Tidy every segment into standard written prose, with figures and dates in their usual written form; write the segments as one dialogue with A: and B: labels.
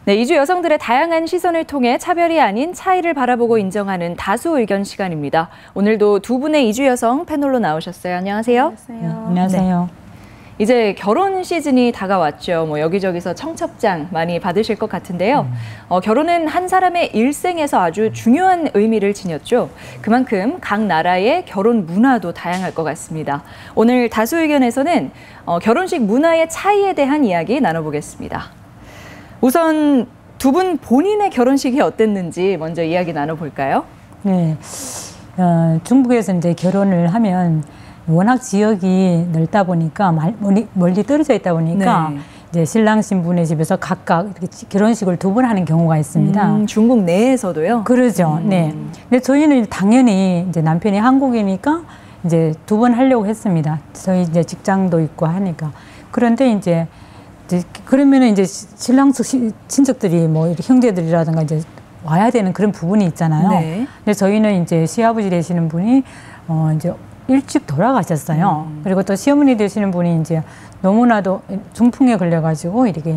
A: 네, 이주 여성들의 다양한 시선을 통해 차별이 아닌 차이를 바라보고 인정하는 다수 의견 시간입니다. 오늘도 두 분의 이주 여성 패널로 나오셨어요. 안녕하세요.
B: 안녕하세요.
C: 네, 안녕하세요.
A: 네. 이제 결혼 시즌이 다가왔죠. 여기저기서 청첩장 많이 받으실 것 같은데요. 결혼은 한 사람의 일생에서 아주 중요한 의미를 지녔죠. 그만큼 각 나라의 결혼 문화도 다양할 것 같습니다. 오늘 다수 의견에서는 결혼식 문화의 차이에 대한 이야기 나눠보겠습니다. 우선 두 분 본인의 결혼식이 어땠는지 먼저 이야기 나눠볼까요?
C: 네, 중국에서 이제 결혼을 하면 워낙 지역이 넓다 보니까 멀리 떨어져 있다 보니까
A: 네.
C: 이제 신랑 신부네 집에서 각각 이렇게 결혼식을 두 번 하는 경우가 있습니다.
A: 중국 내에서도요?
C: 그러죠. 네. 근데 저희는 당연히 이제 남편이 한국이니까 이제 두 번 하려고 했습니다. 저희 이제 직장도 있고 하니까. 그런데 이제 그러면은 이제 신랑 측 친척들이 뭐 이렇게 형제들이라든가 이제 와야 되는 그런 부분이 있잖아요.
A: 네.
C: 근데 저희는 이제 시아버지 되시는 분이 이제 일찍 돌아가셨어요. 그리고 또 시어머니 되시는 분이 이제 너무나도 중풍에 걸려가지고 이렇게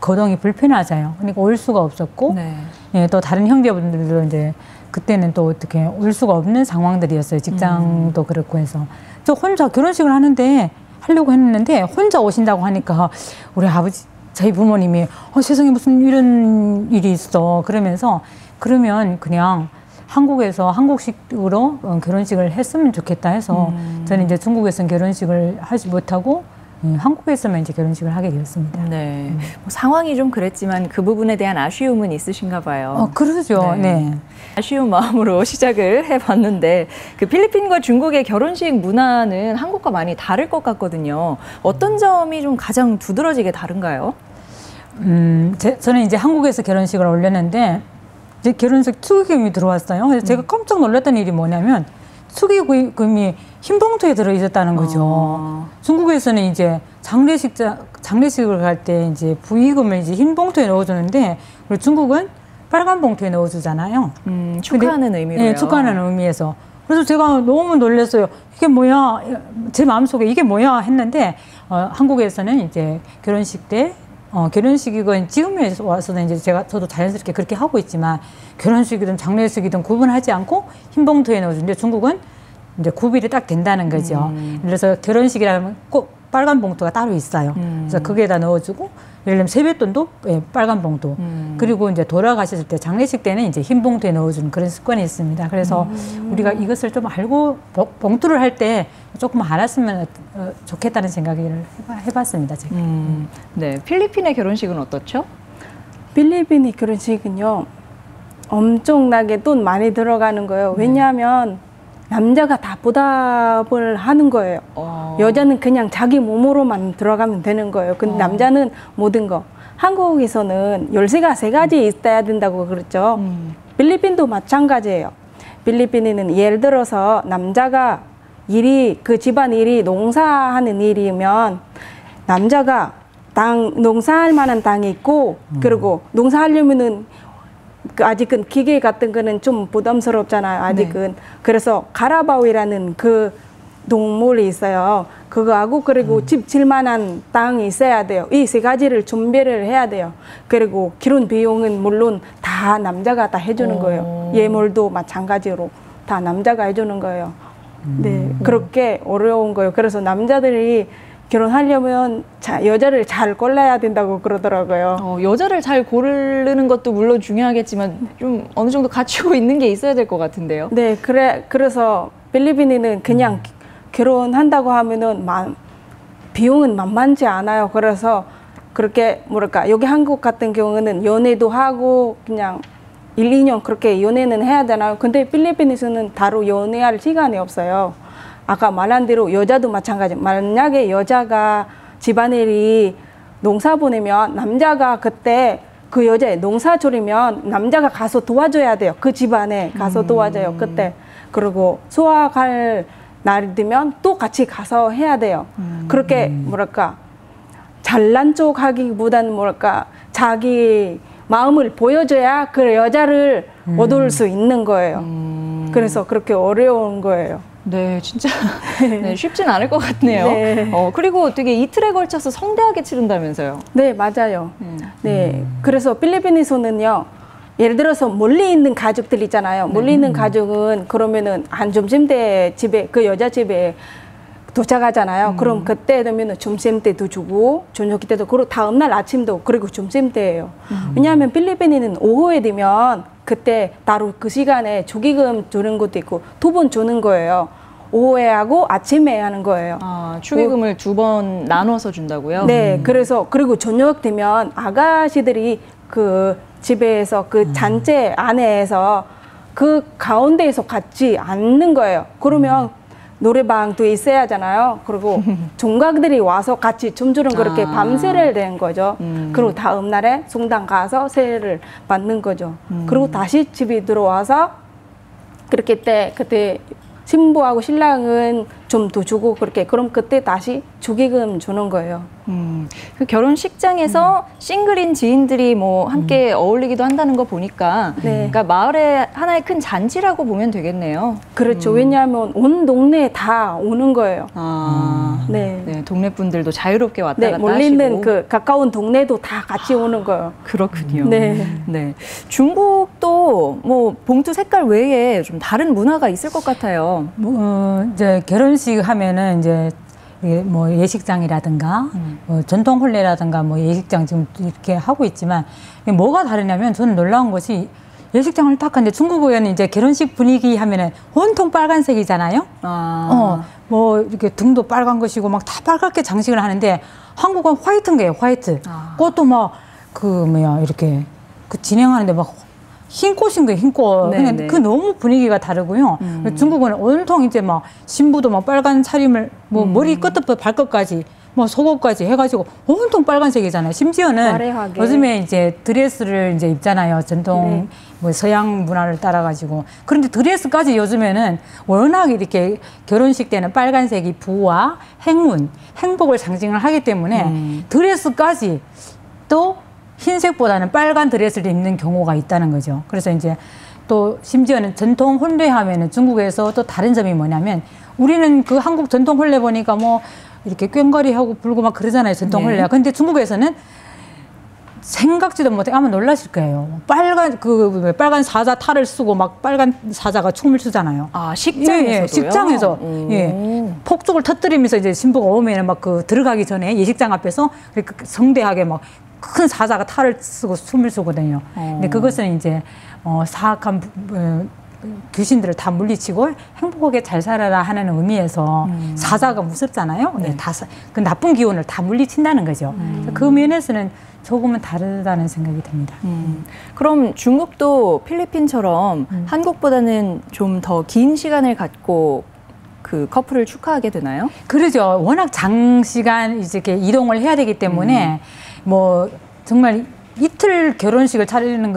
C: 거동이 불편하잖아요. 그러니까 올 수가 없었고,
A: 네.
C: 예, 또 다른 형제분들도 이제 그때는 또 어떻게 올 수가 없는 상황들이었어요. 직장도 그렇고 해서. 저 혼자 결혼식을 하려고 했는데 혼자 오신다고 하니까 우리 저희 부모님이 세상에 무슨 이런 일이 있어. 그러면서 그러면 그냥 한국에서 한국식으로 결혼식을 했으면 좋겠다 해서 저는 이제 중국에서는 결혼식을 하지 못하고 한국에서만 이제 결혼식을 하게 되었습니다.
A: 네. 상황이 좀 그랬지만 그 부분에 대한 아쉬움은 있으신가 봐요.
C: 그러죠. 네.
A: 아쉬운 마음으로 시작을 해봤는데 그 필리핀과 중국의 결혼식 문화는 한국과 많이 다를 것 같거든요. 어떤 점이 좀 가장 두드러지게 다른가요?
C: 저는 이제 한국에서 결혼식을 올렸는데 이제 결혼식 축의금이 들어왔어요. 그래서 제가 깜짝 놀랐던 일이 뭐냐면 축의금이 흰 봉투에 들어 있었다는 거죠. 중국에서는 이제 장례식을 갈 때 이제 부의금을 이제 흰 봉투에 넣어주는데 그리고 중국은 빨간 봉투에 넣어주잖아요.
A: 축하하는 의미로요.
C: 네, 축하하는 의미에서. 그래서 제가 너무 놀랐어요. 이게 뭐야? 제 마음속에 이게 뭐야? 했는데 한국에서는 이제 결혼식 때 결혼식이건 지금에 와서는 이제 저도 자연스럽게 그렇게 하고 있지만 결혼식이든 장례식이든 구분하지 않고 흰 봉투에 넣어주는데 중국은 이제 구별이 딱 된다는 거죠. 그래서 결혼식이라면 꼭 빨간 봉투가 따로 있어요. 그래서 거기에다 넣어주고 예를 들면 세뱃돈도 빨간 봉투. 그리고 이제 돌아가셨을 때 장례식 때는 이제 흰 봉투에 넣어주는 그런 습관이 있습니다. 그래서 우리가 이것을 좀 알고 봉투를 할 때 조금 알았으면 좋겠다는 생각을 해봤습니다. 제가.
A: 네, 필리핀의 결혼식은 어떻죠?
B: 필리핀의 결혼식은요, 엄청나게 돈 많이 들어가는 거예요. 왜냐하면 남자가 다 보답을 하는 거예요. 여자는 그냥 자기 몸으로만 들어가면 되는 거예요. 근데 남자는 모든 거. 한국에서는 열쇠가 3가지 있어야 된다고 그랬죠. 필리핀도 마찬가지예요. 필리핀에는 예를 들어서 남자가 그 집안 일이 농사하는 일이면 남자가 농사할 만한 땅이 있고 그리고 농사하려면은 아직은 기계 같은 거는 좀 부담스럽잖아요. 아직은. 네. 그래서 가라바위라는 그 동물이 있어요. 그거하고 그리고 집 질만한 땅이 있어야 돼요. 이 3가지를 준비를 해야 돼요. 그리고 기본 비용은 물론 다 남자가 다 해주는 거예요. 예물도 마찬가지로 다 남자가 해주는 거예요. 네, 그렇게 어려운 거예요. 그래서 남자들이 결혼하려면 여자를 잘 골라야 된다고 그러더라고요.
A: 여자를 잘 고르는 것도 물론 중요하겠지만 좀 어느 정도 갖추고 있는 게 있어야 될 것 같은데요.
B: 네, 그래서 필리핀에는 그냥 결혼한다고 하면은 비용은 만만치 않아요. 그래서 그렇게 여기 한국 같은 경우는 연애도 하고 그냥 1, 2년 그렇게 연애는 해야 되나요? 근데 필리핀에서는 따로 연애할 시간이 없어요. 아까 말한 대로 여자도 마찬가지. 만약에 여자가 집안일이 농사 보내면 남자가 그때 그 여자의 농사 줄이면 남자가 가서 도와줘야 돼요. 그 집안에 가서 도와줘요. 그때. 그리고 수확할 날이 되면 또 같이 가서 해야 돼요. 그렇게 잘난 척 하기보다는 자기 마음을 보여줘야 그 여자를 얻을 수 있는 거예요. 그래서 그렇게 어려운 거예요.
A: 네, 진짜 네, 쉽진 않을 것 같네요.
B: 네.
A: 그리고 되게 이틀에 걸쳐서 성대하게 치른다면서요.
B: 네, 맞아요. 네, 그래서 필리핀에서는요, 예를 들어서 멀리 있는 가족들 있잖아요. 멀리 있는 가족은 그러면은 한 점심때 집에, 그 여자 집에 도착하잖아요. 그럼 그때 되면 점심 때도 주고 저녁 때도, 그리고 다음 날 아침도, 그리고 점심 때예요. 왜냐하면 필리핀에는 오후에 되면 그때 따로 그 시간에 축의금 주는 것도 있고 2번 주는 거예요. 오후에 하고 아침에 하는 거예요.
A: 아, 축의금을 2번 나눠서 준다고요?
B: 네, 그래서 그리고 저녁 되면 아가씨들이 그 집에서 그 잔재 안에서 그 가운데에서 같이 앉는 거예요. 그러면 노래방도 있어야 하잖아요. 그리고 종각들이 와서 같이 춤추는 그렇게 밤새를 된 거죠. 그리고 다음 날에 성당 가서 세례를 받는 거죠. 그리고 다시 집에 들어와서 그때 신부하고 신랑은 좀 더 주고 그렇게, 그럼 그때 다시 축의금 주는 거예요.
A: 그 결혼식장에서 싱글인 지인들이 뭐 함께 어울리기도 한다는 거 보니까
B: 네.
A: 그러니까 마을의 하나의 큰 잔치라고 보면 되겠네요.
B: 그렇죠. 왜냐하면 온 동네에 다 오는 거예요. 네.
A: 네, 동네 분들도 자유롭게 왔다
B: 네,
A: 갔다
B: 멀리 있는
A: 하시고.
B: 그 가까운 동네도 다 같이 오는 거예요.
A: 그렇군요.
B: 네.
A: 네. 중국도 뭐 봉투 색깔 외에 좀 다른 문화가 있을 것 같아요.
C: 이제 결혼식 하면은 이제 뭐 예식장이라든가 뭐 전통 혼례라든가 뭐 예식장 지금 이렇게 하고 있지만 뭐가 다르냐면 저는 놀라운 것이 예식장을 딱 하는데 중국에는 이제 결혼식 분위기 하면은 온통 빨간색이잖아요. 뭐 이렇게 등도 빨간 것이고 막 다 빨갛게 장식을 하는데 한국은 화이트인 거예요. 화이트. 꽃도 막 이렇게 그 진행하는데 막 흰 꽃인 거예요, 흰 꽃. 그냥 그 너무 분위기가 다르고요. 중국은 온통 이제 막 신부도 막 빨간 차림을 뭐 머리 끝부터 발끝까지 뭐 속옷까지 해가지고 온통 빨간색이잖아요. 심지어는
B: 화려하게.
C: 요즘에 이제 드레스를 이제 입잖아요. 전통
B: 네.
C: 뭐 서양 문화를 따라가지고. 그런데 드레스까지 요즘에는 워낙 이렇게 결혼식 때는 빨간색이 부와 행운, 행복을 상징을 하기 때문에 드레스까지 또 흰색보다는 빨간 드레스를 입는 경우가 있다는 거죠. 그래서 이제 또 심지어는 전통 혼례 하면은 중국에서 또 다른 점이 뭐냐면 우리는 그 한국 전통 혼례 보니까 뭐 이렇게 꽹과리하고 불고 막 그러잖아요. 전통 혼례가. 근데 중국에서는 생각지도 못해 아마 놀라실 거예요. 빨간 사자 탈을 쓰고 막 빨간 사자가 춤을 추잖아요.
A: 아, 식장에서도요?
C: 예, 식장에서 폭죽을 터뜨리면서 이제 신부가 오면은 막 그 들어가기 전에 예식장 앞에서 그렇게 성대하게 막 큰 사자가 탈을 쓰고 춤을 추거든요. 근데 그것은 이제 사악한 귀신들을 다 물리치고 행복하게 잘 살아라 하는 의미에서 사자가 무섭잖아요. 네. 그 나쁜 기운을 다 물리친다는 거죠. 그 면에서는 조금은 다르다는 생각이 듭니다.
A: 그럼 중국도 필리핀처럼 한국보다는 좀 더 긴 시간을 갖고 그 커플을 축하하게 되나요?
C: 그러죠. 워낙 장시간 이렇게 이동을 해야 되기 때문에 뭐 정말 이틀 결혼식을 하는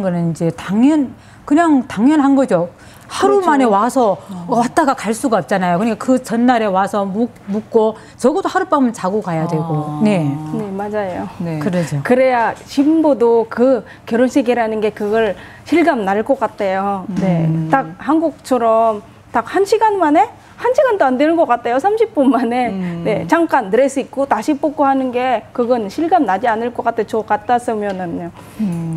C: 거는 이제 그냥 당연한 거죠. 하루 만에 와서 왔다가 갈 수가 없잖아요. 그러니까 그 전날에 와서 묵고 적어도 하룻밤은 자고 가야 되고. 네.
B: 네, 맞아요.
A: 네.
C: 그러죠.
B: 그래야 신부도 그 결혼식이라는 게 그걸 실감 날 것 같아요. 네. 딱 한국처럼 딱 1시간 만에? 1시간도 안 되는 것 같아요. 30분 만에. 네, 잠깐 드레스 입고 다시 벗고 하는 게 그건 실감 나지 않을 것 같아요. 저 같았으면은요.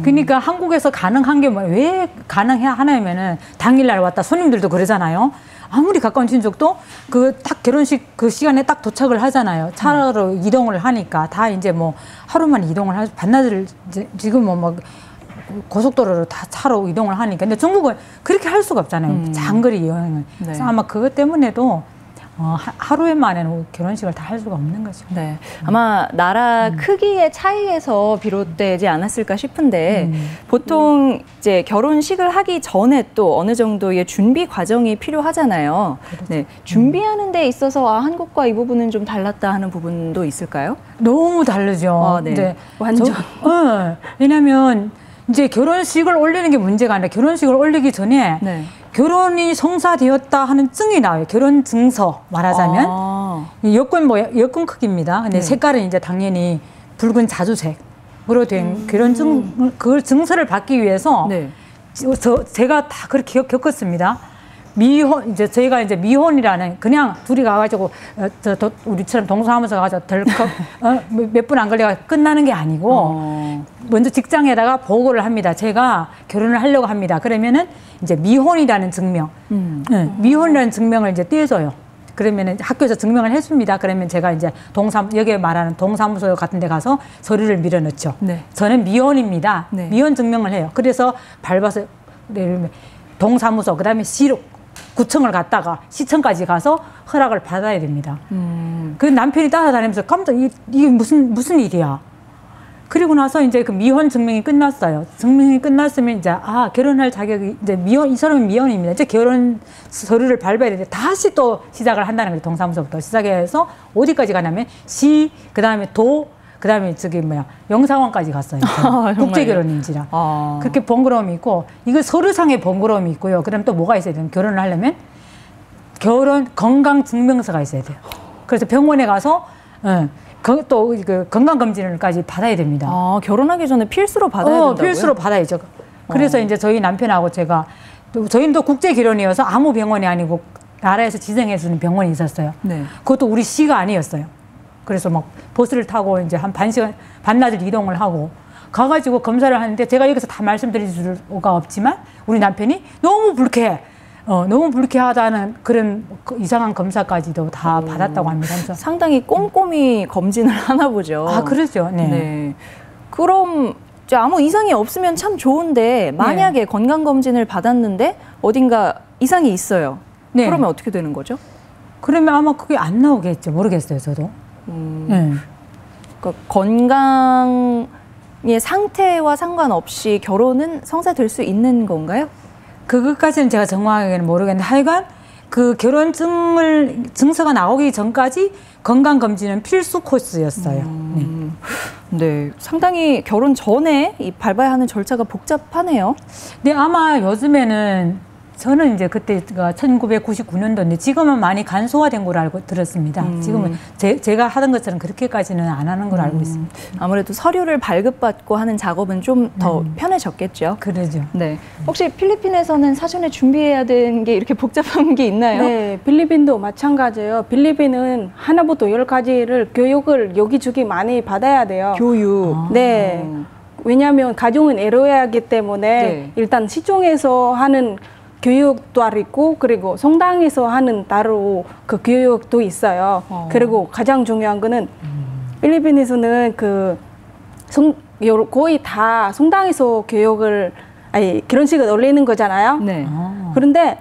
C: 그러니까 한국에서 가능한 게 왜 가능해야 하냐면은 당일날 왔다 손님들도 그러잖아요. 아무리 가까운 친족도 그 딱 결혼식 그 시간에 딱 도착을 하잖아요. 차로 이동을 하니까 다 이제 뭐 하루만 이동을 하죠. 반나절 지금은 막 고속도로로 다 차로 이동을 하니까. 근데 중국은 그렇게 할 수가 없잖아요. 장거리 여행을.
A: 네.
C: 그래서 아마 그것 때문에도 하루에 만에는 결혼식을 다 할 수가 없는 거죠.
A: 네. 아마 나라 크기의 차이에서 비롯되지 않았을까 싶은데 보통 이제 결혼식을 하기 전에 또 어느 정도의 준비 과정이 필요하잖아요. 네. 준비하는 데 있어서 한국과 이 부분은 좀 달랐다 하는 부분도 있을까요?
C: 너무 다르죠.
A: 네.
C: 네.
B: 완전.
C: 왜냐면 이제 결혼식을 올리는 게 문제가 아니라 결혼식을 올리기 전에
A: 네.
C: 결혼이 성사되었다 하는 증이 나와요. 결혼 증서 말하자면 여권 크기입니다. 근데 색깔은 이제 당연히 붉은 자주색으로 된 결혼 그 증서를 받기 위해서
A: 네.
C: 제가 다 그렇게 겪었습니다. 이제 저희가 이제 미혼이라는 그냥 둘이 가가지고 우리처럼 동성하면서 가가지고 덜컥 몇 분 안 걸려가 끝나는 게 아니고 먼저 직장에다가 보고를 합니다. 제가 결혼을 하려고 합니다. 그러면은 이제 미혼이라는 증명, 미혼이라는 증명을 이제 떼줘요. 그러면은 학교에서 증명을 해줍니다. 그러면 제가 이제 여기에 말하는 동사무소 같은 데 가서 서류를 밀어넣죠.
A: 네.
C: 저는 미혼입니다.
A: 네.
C: 미혼 증명을 해요. 그래서 밟아서 동사무소, 그 다음에 구청을 갔다가 시청까지 가서 허락을 받아야 됩니다. 그 남편이 따라다니면서 깜짝 이게 무슨 일이야. 그리고 나서 이제 그 미혼 증명이 끝났어요. 증명이 끝났으면 이제 결혼할 자격이 이제 이 사람은 미혼입니다. 이제 결혼 서류를 밟아야 되는데 다시 또 시작을 한다는 거예요. 동사무소부터 시작해서 어디까지 가냐면 그다음에 그다음에 영사관까지 갔어요. 국제 결혼인지라. 그렇게 번거로움이 있고 이거 서류상의 번거로움이 있고요. 그다음 또 뭐가 있어야 돼요? 결혼을 하려면 결혼 건강 증명서가 있어야 돼요. 그래서 병원에 가서 또 건강검진을까지 받아야 됩니다.
A: 결혼하기 전에 필수로 받아야 된다고요?
C: 필수로 받아야죠. 그래서 이제 저희 남편하고 저희는 또 국제 결혼이어서 아무 병원이 아니고 나라에서 지정해 주는 병원이 있었어요. 네. 그것도 우리 시가 아니었어요. 그래서 막 버스를 타고 이제 한 반나절 이동을 하고 가가지고 검사를 하는데 제가 여기서 다 말씀드릴 수가 없지만 우리 남편이 너무 불쾌하다는 그런 이상한 검사까지도 다 받았다고 합니다. 그래서
A: 상당히 꼼꼼히 검진을 하나 보죠.
C: 그렇죠. 네.
A: 네. 그럼 아무 이상이 없으면 참 좋은데 만약에 건강검진을 받았는데 어딘가 이상이 있어요.
C: 네.
A: 그러면 어떻게 되는 거죠?
C: 그러면 아마 그게 안 나오겠죠. 모르겠어요, 저도.
A: 그러니까 건강의 상태와 상관없이 결혼은 성사될 수 있는 건가요?
C: 그것까지는 제가 정확하게는 모르겠는데 하여간 그 증서가 나오기 전까지 건강검진은 필수 코스였어요.
A: 네, 상당히 결혼 전에 밟아야 하는 절차가 복잡하네요.
C: 네, 아마 요즘에는 저는 이제 그때가 1999년도인데 지금은 많이 간소화된 걸로 알고 들었습니다. 지금은 제가 하던 것처럼 그렇게까지는 안 하는 걸로 알고 있습니다.
A: 아무래도 서류를 발급받고 하는 작업은 좀 더 편해졌겠죠.
C: 그러죠.
A: 네. 혹시 필리핀에서는 사전에 준비해야 되는 게 이렇게 복잡한 게 있나요?
B: 네, 필리핀도 마찬가지예요. 필리핀은 하나부터 10가지를 교육을 여기저기 많이 받아야 돼요.
A: 교육.
B: 네. 왜냐하면 가정은 에로야하기 때문에 일단 시중에서 하는 교육도 있고 그리고 성당에서 하는 따로 그 교육도 있어요. 그리고 가장 중요한 거는 필리핀에서는 거의 다 성당에서 결혼식을 올리는 거잖아요. 네. 그런데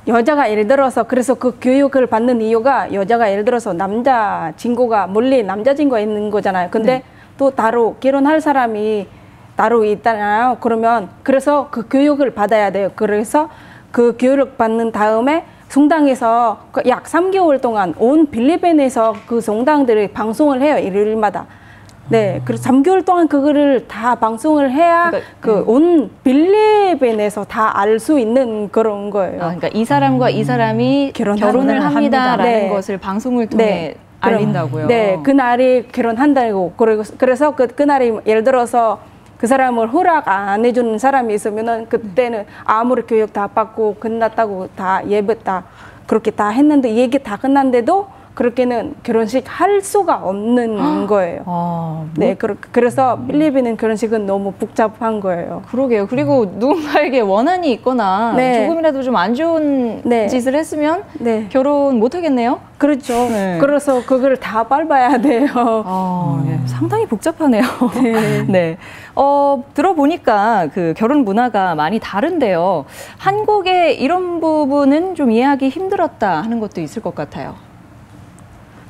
B: 여자가 예를 들어서 그래서 그 교육을 받는 이유가 여자가 예를 들어서 남자친구가 멀리 남자친구가 있는 거잖아요. 근데 또 따로 결혼할 사람이 따로 있잖아요. 그래서 그 교육을 받아야 돼요. 그래서 그 교육을 받는 다음에 성당에서 약 3개월 동안 온 필리핀에서 그 성당들이 방송을 해요. 일요일마다. 네, 그래서 3개월 동안 그거를 다 방송을 해야 온 필리핀에서 다 알 수 있는 그런 거예요.
A: 그러니까 이 사람과 이 사람이 결혼을 합니다라는 것을 방송을 통해 알린다고요.
B: 네, 그날이 결혼한다고. 그래서 그날이 예를 들어서 그 사람을 허락 안 해주는 사람이 있으면은 그때는 아무리 교육 다 받고 끝났다고 다 예배 다 그렇게 다 했는데 얘기 다 끝났는데도 그렇게는 결혼식 할 수가 없는 거예요. 네, 그래서 필리핀은 결혼식은 너무 복잡한 거예요.
A: 그러게요. 그리고 누군가에게 원한이 있거나 조금이라도 좀 안 좋은 짓을 했으면 결혼 못 하겠네요.
B: 그렇죠. 그래서 그걸 다 밟아야 돼요.
A: 상당히 복잡하네요. 네. 들어보니까 그 결혼 문화가 많이 다른데요. 한국의 이런 부분은 좀 이해하기 힘들었다 하는 것도 있을 것 같아요.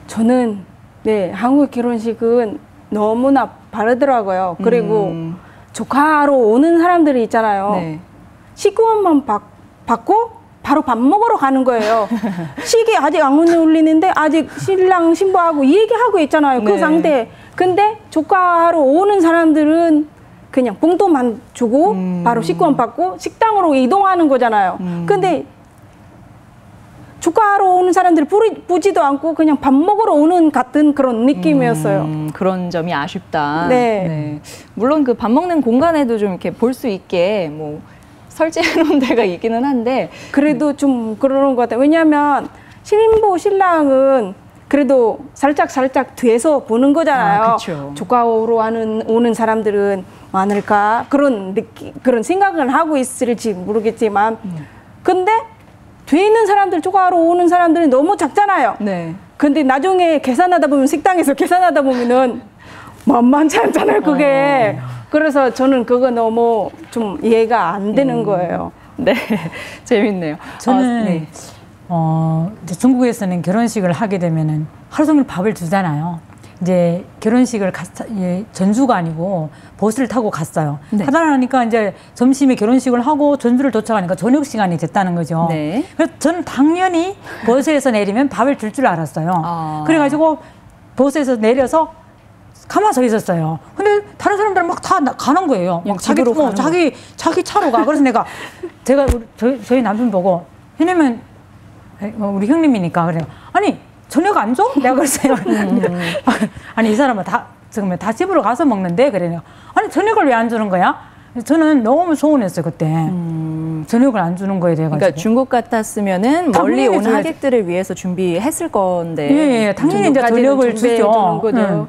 B: 저는 한국 결혼식은 너무나 다르더라고요. 그리고 조카로 오는 사람들이 있잖아요. 식구원만 받고 바로 밥 먹으러 가는 거예요. 시계 아직 안 울리는데 아직 신랑 신부하고 얘기하고 있잖아요. 그 상태. 근데 조카로 오는 사람들은 그냥 봉투만 주고 바로 식구원 받고 식당으로 이동하는 거잖아요. 근데 조카로 오는 사람들이 보지도 않고 그냥 밥 먹으러 오는 같은 그런 느낌이었어요.
A: 그런 점이 아쉽다. 물론 그 밥 먹는 공간에도 좀 이렇게 볼 수 있게 뭐 설치해 놓은 데가 있기는 한데
B: 그래도 좀 그러는 것 같아요. 왜냐하면 신부 신랑은 그래도 살짝 뒤에서 보는 거잖아요.
A: 아, 그쵸.
B: 조카로 오는 사람들은 많을까 그런 생각을 하고 있을지 모르겠지만 근데 뒤에 있는 사람들 조카로 오는 사람들이 너무 작잖아요.
A: 네.
B: 근데 나중에 계산하다 보면 식당에서 계산하다 보면은 만만치 않잖아요, 그게. 그래서 저는 그거 너무 좀 이해가 안 되는 거예요.
A: 네, 재밌네요.
C: 저는
A: 네.
C: 이제 중국에서는 결혼식을 하게 되면은 하루 종일 밥을 주잖아요. 이제 결혼식을 전주가 아니고 버스를 타고 갔어요.
A: 네.
C: 하다 보니까 이제 점심에 결혼식을 하고 전주를 도착하니까 저녁 시간이 됐다는 거죠.
A: 네.
C: 그래서 저는 당연히 버스에서 내리면 밥을 줄 줄 알았어요.
A: 아.
C: 그래가지고 버스에서 내려서 가만 서 있었어요. 근데 다른 사람들은 막 다 가는 거예요. 막
A: 집으로 가는
C: 자기 차로 가. 그래서 제가 저희 남편 보고 왜냐면 우리 형님이니까 그래요. 아니 저녁 안 줘? 내가 그랬어요. 아니 이 사람은 지금 다 집으로 가서 먹는데 그래요. 아니 저녁을 왜 안 주는 거야? 저는 너무 서운했어요 그때. 저녁을 안 주는 거에 대해 가지고.
A: 그러니까 중국 같았으면은 멀리 온 하객들을 위해서 준비했을 건데.
C: 예, 당연히 이제 저녁을 주죠.
B: 거죠.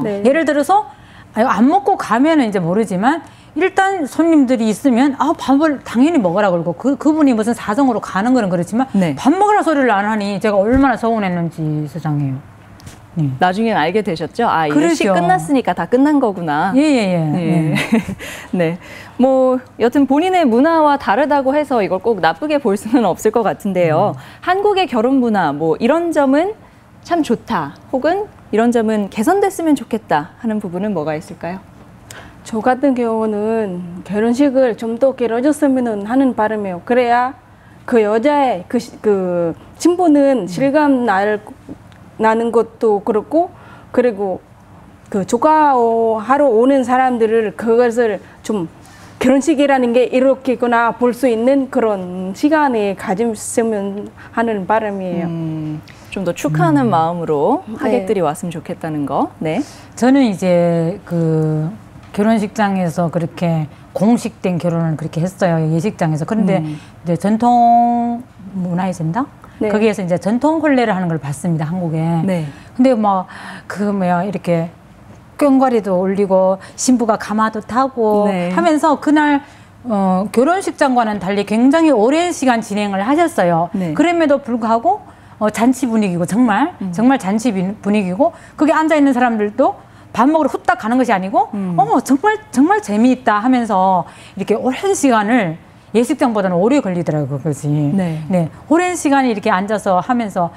C: 네. 예를 들어서 안 먹고 가면은 이제 모르지만 일단 손님들이 있으면 밥을 당연히 먹으라 그러고 그분이 무슨 사정으로 가는 거는 그렇지만
A: 네.
C: 밥 먹으라 소리를 안 하니 제가 얼마나 서운했는지 세상에요. 네.
A: 나중엔 알게 되셨죠? 아, 이게
C: 그러죠.
A: 시 끝났으니까 다 끝난 거구나.
C: 예.
A: 네. 네. 뭐 여튼 본인의 문화와 다르다고 해서 이걸 꼭 나쁘게 볼 수는 없을 것 같은데요. 한국의 결혼 문화 뭐 이런 점은 참 좋다. 혹은 이런 점은 개선됐으면 좋겠다 하는 부분은 뭐가 있을까요?
B: 저 같은 경우는 결혼식을 좀 더 길어졌으면 하는 바람이에요. 그래야 그 여자의 그 신부는 실감 나는 것도 그렇고 그리고 그 조카하러 오는 사람들을 그것을 좀 결혼식이라는 게 이렇게구나 볼 수 있는 그런 시간이 가졌으면 하는 바람이에요.
A: 좀 더 축하하는 마음으로 하객들이 왔으면 좋겠다는 거. 네.
C: 저는 이제 그 결혼식장에서 그렇게 공식된 결혼을 그렇게 했어요. 예식장에서. 그런데 이제 전통 문화의 전당?
B: 네.
C: 거기에서 이제 전통 혼례를 하는 걸 봤습니다. 한국에.
A: 네.
C: 근데 이렇게 꽹과리도 올리고 신부가 가마도 타고
A: 네.
C: 하면서 그날 결혼식장과는 달리 굉장히 오랜 시간 진행을 하셨어요.
A: 네.
C: 그럼에도 불구하고 잔치 분위기고 정말 잔치 분위기고 거기 앉아 있는 사람들도 밥 먹으러 후딱 가는 것이 아니고 정말 재미있다 하면서 이렇게 오랜 시간을 예식장보다는 오래 걸리더라고요. 그것이.
A: 네.
C: 오랜 시간이 이렇게 앉아서 하면서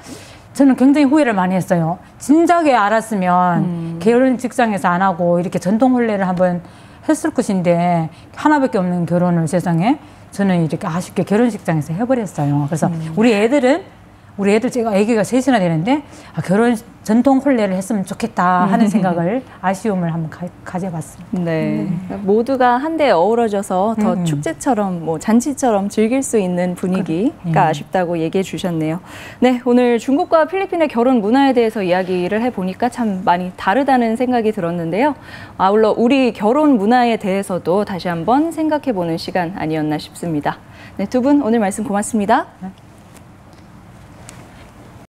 C: 저는 굉장히 후회를 많이 했어요. 진작에 알았으면 결혼식장에서 안 하고 이렇게 전통 혼례를 한번 했을 것인데 하나밖에 없는 결혼을 세상에 저는 이렇게 아쉽게 결혼식장에서 해버렸어요. 그래서 우리 애들 제가 아기가 셋이나 되는데 결혼 전통 혼례를 했으면 좋겠다 하는 생각을 아쉬움을 한번 가져봤습니다.
A: 네. 모두가 한데 어우러져서 더 축제처럼 뭐 잔치처럼 즐길 수 있는 분위기가 아쉽다고 얘기해 주셨네요. 네, 오늘 중국과 필리핀의 결혼 문화에 대해서 이야기를 해보니까 참 많이 다르다는 생각이 들었는데요. 아울러 우리 결혼 문화에 대해서도 다시 한번 생각해보는 시간 아니었나 싶습니다. 네, 두 분 오늘 말씀 고맙습니다.